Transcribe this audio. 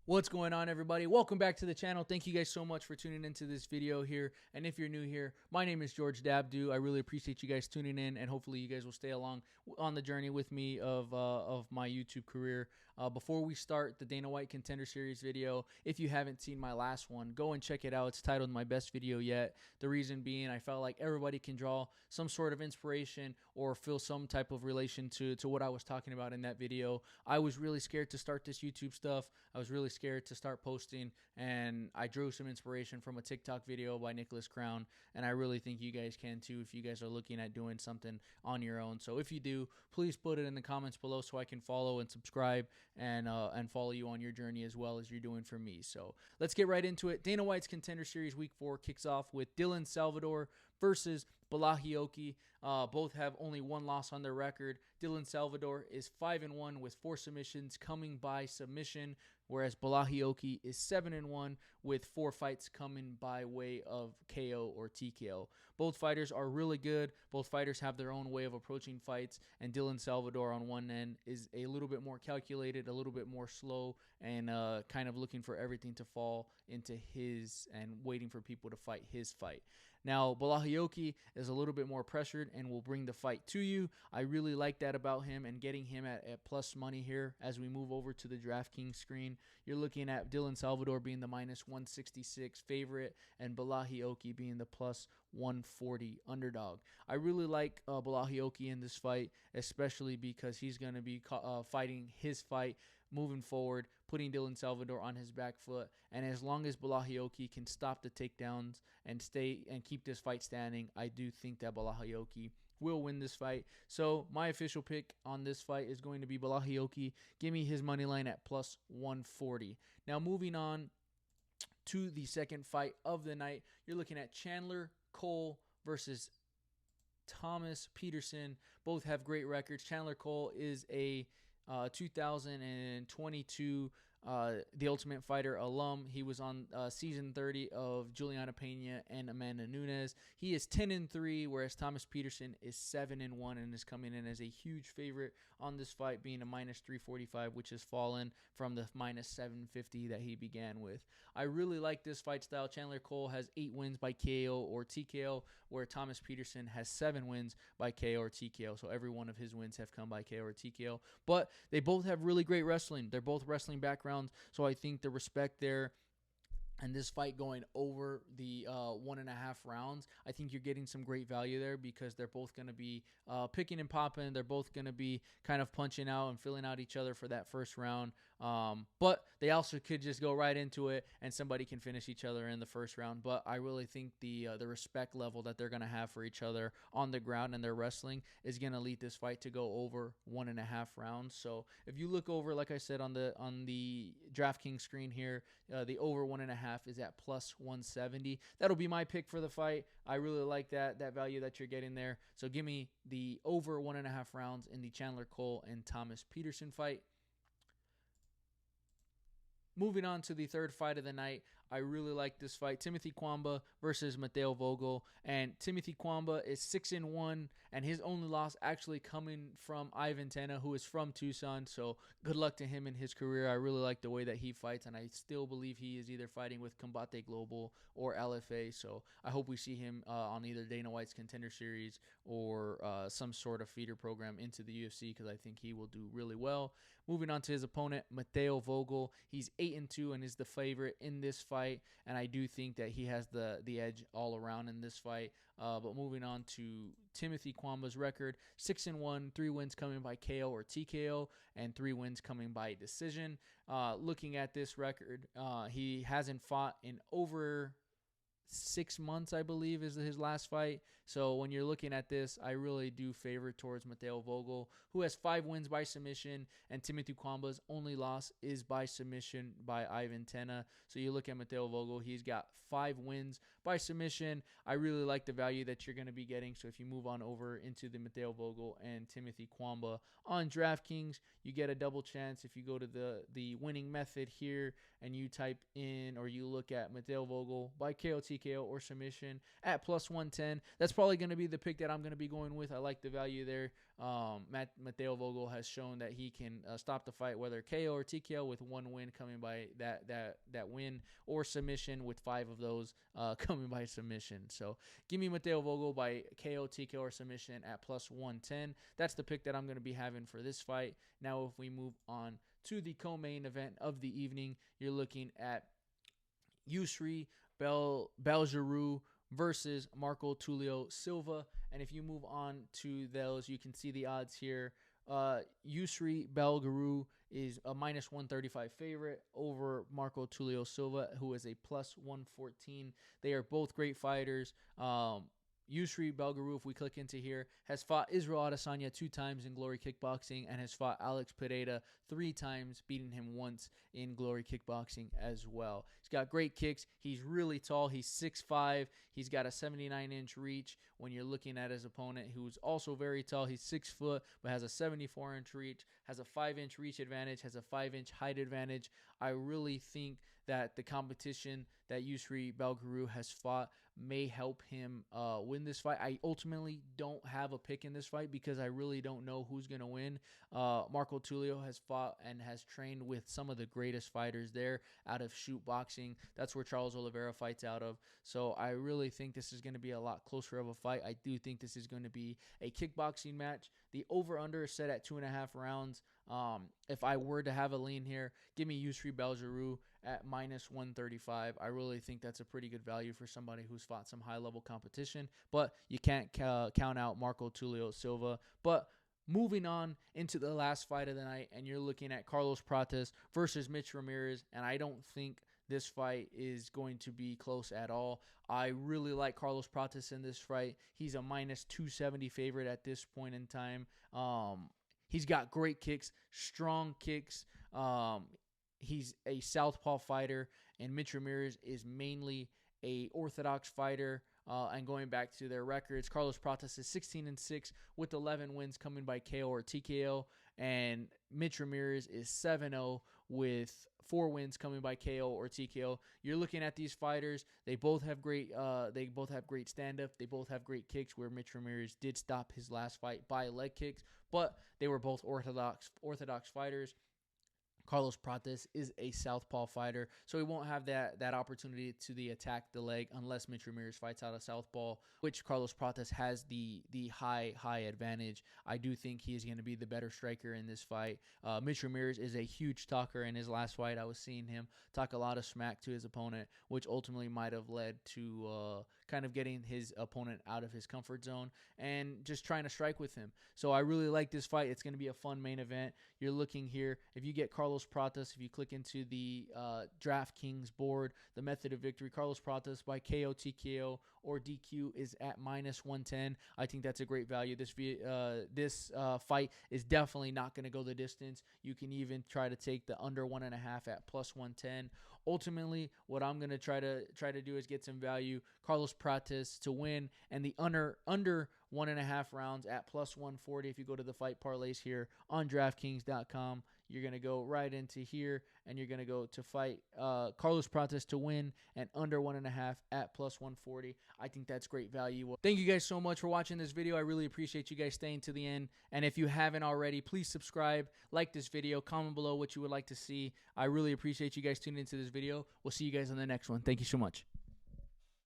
What's going on, everybody? Welcome back to the channel. Thank you guys so much for tuning into this video here. And if you're new here, my name is George Dabdu. I really appreciate you guys tuning in, and hopefully you guys will stay along on the journey with me of my YouTube career. Before we start the Dana White Contender Series video, if you haven't seen my last one, go and check it out. It's titled My Best Video Yet. The reason being, I felt like everybody can draw some sort of inspiration or feel some type of relation to what I was talking about in that video. I was really scared to start this YouTube stuff. I was really scared to start posting, and I drew some inspiration from a TikTok video by Nicholas Crown, and I really think you guys can too if you guys are looking at doing something on your own. So if you do, please put it in the comments below so I can follow and subscribe and follow you on your journey as well as you're doing for me. So let's get right into it. Dana White's Contender Series Week 4 kicks off with Dylan Salvador versus Balahioki. Both have only one loss on their record. Dylan Salvador is 5-1 with 4 submissions coming by submission, whereas Balahioki is 7-1 with 4 fights coming by way of KO or TKO. Both fighters are really good. Both fighters have their own way of approaching fights, and Dylan Salvador on one end is a little bit more calculated, a little bit more slow, and kind of looking for everything to fall into his and waiting for people to fight his fight. Now, Balahioki is a little bit more pressured and will bring the fight to you. I really like that about him, and getting him at plus money here as we move over to the DraftKings screen. You're looking at Dylan Salvador being the minus 166 favorite and Balahioki being the plus 140 underdog. I really like Balahioki in this fight, especially because he's going to be fighting his fight moving forward, putting Dylan Salvador on his back foot. And as long as Balahioki can stop the takedowns and stay and keep this fight standing, I do think that Balahioki will win this fight. So my official pick on this fight is going to be Balahioki. Give me his money line at plus 140. Now moving on to the second fight of the night, you're looking at Chandler Cole versus Thomas Peterson. Both have great records. Chandler Cole is a 2022 The Ultimate Fighter alum. He was on season 30 of Juliana Pena and Amanda Nunes. He is 10-3, whereas Thomas Peterson is 7-1 and is coming in as a huge favorite on this fight, being a minus 345, which has fallen from the minus 750 that he began with. I really like this fight style. Chandler Cole has 8 wins by KO or TKO, where Thomas Peterson has 7 wins by KO or TKO. So every one of his wins have come by KO or TKO. But they both have really great wrestling. They're both wrestling backgrounds, so I think the respect there and this fight going over the 1.5 rounds, I think you're getting some great value there because they're both going to be picking and popping. They're both going to be kind of punching out and filling out each other for that first round. But they also could just go right into it and somebody can finish each other in the first round. But I really think the respect level that they're going to have for each other on the ground and their wrestling is going to lead this fight to go over 1.5 rounds. So if you look over, like I said, on the DraftKings screen here, the over 1.5 is at plus 170. That'll be my pick for the fight. I really like that value that you're getting there. So give me the over 1.5 rounds in the Chandler Cole and Thomas Peterson fight. Moving on to the third fight of the night, I really like this fight. Timothy Kwamba versus Mateo Vogel. And Timothy Kwamba is 6-1, and his only loss actually coming from Ivan Tena, who is from Tucson. So good luck to him in his career. I really like the way that he fights, and I still believe he is either fighting with Combate Global or LFA. So I hope we see him on either Dana White's Contender Series or some sort of feeder program into the UFC, because I think he will do really well. Moving on to his opponent, Mateo Vogel. He's 8-2 and is the favorite in this fight, and I do think that he has the edge all around in this fight. But moving on to Timothy Kwamba's record, 6-1, 3 wins coming by KO or TKO, and 3 wins coming by decision. Looking at this record, he hasn't fought in over 6 months, I believe, is his last fight. So when you're looking at this, I really do favor towards Mateo Vogel, who has 5 wins by submission, and Timothy Kwamba's only loss is by submission by Ivan Tena. So you look at Mateo Vogel, he's got 5 wins by submission. I really like the value that you're going to be getting. So if you move on over into the Mateo Vogel and Timothy Kwamba on DraftKings, you get a double chance. If you go to the winning method here and you type in or you look at Mateo Vogel by KO TKO, or submission at plus 110. That's probably going to be the pick that I'm going to be going with. I like the value there. Mateo Vogel has shown that he can stop the fight, whether KO or TKO, with one win coming by that win, or submission with 5 of those coming by submission. So give me Mateo Vogel by KO, TKO, or submission at plus 110. That's the pick that I'm going to be having for this fight. Now, if we move on to the co-main event of the evening, you're looking at Yusri Belgiroux versus Marco Tulio Silva. And if you move on to those, you can see the odds here. Yusri Belgiroux is a minus 135 favorite over Marco Tulio Silva, who is a plus 114. They are both great fighters. Yusri Belgiroux, if we click into here, has fought Israel Adesanya 2 times in Glory Kickboxing and has fought Alex Pereira 3 times, beating him once in Glory Kickboxing as well. He's got great kicks. He's really tall. He's 6'5". He's got a 79-inch reach when you're looking at his opponent, who's also very tall. He's 6 foot, but has a 74-inch reach, has a 5-inch reach advantage, has a 5-inch height advantage. I really think that the competition that Yusri Belgiroux has fought may help him win this fight. I ultimately don't have a pick in this fight because I really don't know who's going to win. Marco Tulio has fought and has trained with some of the greatest fighters there out of shoot boxing. That's where Charles Oliveira fights out of. So I really think this is going to be a lot closer of a fight. I do think this is going to be a kickboxing match. The over-under is set at 2.5 rounds. If I were to have a lean here, give me Yusri Belgiroux at minus 135. I really think that's a pretty good value for somebody who's fought some high-level competition, but you can't count out Marco Tulio Silva. But moving on into the last fight of the night, and you're looking at Carlos Prates versus Mitch Ramirez, and I don't think this fight is going to be close at all. I really like Carlos Prates in this fight. He's a minus 270 favorite at this point in time. He's got great kicks, strong kicks. He's a southpaw fighter, and Mitch Ramirez is mainly a orthodox fighter. And going back to their records, Carlos Prates is 16-6 with 11 wins coming by KO or TKO, and Mitch Ramirez is 7-0 with 4 wins coming by KO or TKO. You're looking at these fighters; they both have great stand-up. They both have great kicks. Where Mitch Ramirez did stop his last fight by leg kicks, but they were both orthodox fighters. Carlos Prates is a southpaw fighter, so he won't have that opportunity to attack the leg unless Mitch Ramirez fights out a southpaw, which Carlos Prates has the high advantage. I do think he is going to be the better striker in this fight. Mitch Ramirez is a huge talker. In his last fight, I was seeing him talk a lot of smack to his opponent, which ultimately might have led to kind of getting his opponent out of his comfort zone and just trying to strike with him. So I really like this fight. It's going to be a fun main event. You're looking here, if you get Carlos Prates, if you click into the DraftKings board, the method of victory, Carlos Prates by KO, TKO, or DQ is at minus 110. I think that's a great value. This fight is definitely not going to go the distance. You can even try to take the under 1.5 at plus 110. Ultimately, what I'm going to try to do is get some value. Carlos Prates to win, and the under 1.5 rounds at plus 140. If you go to the fight parlays here on DraftKings.com, you're going to go right into here, and you're going to go to fight Carlos Prates to win and under 1.5 at plus 140. I think that's great value. Thank you guys so much for watching this video. I really appreciate you guys staying to the end. And if you haven't already, please subscribe, like this video, comment below what you would like to see. I really appreciate you guys tuning into this video. We'll see you guys on the next one. Thank you so much.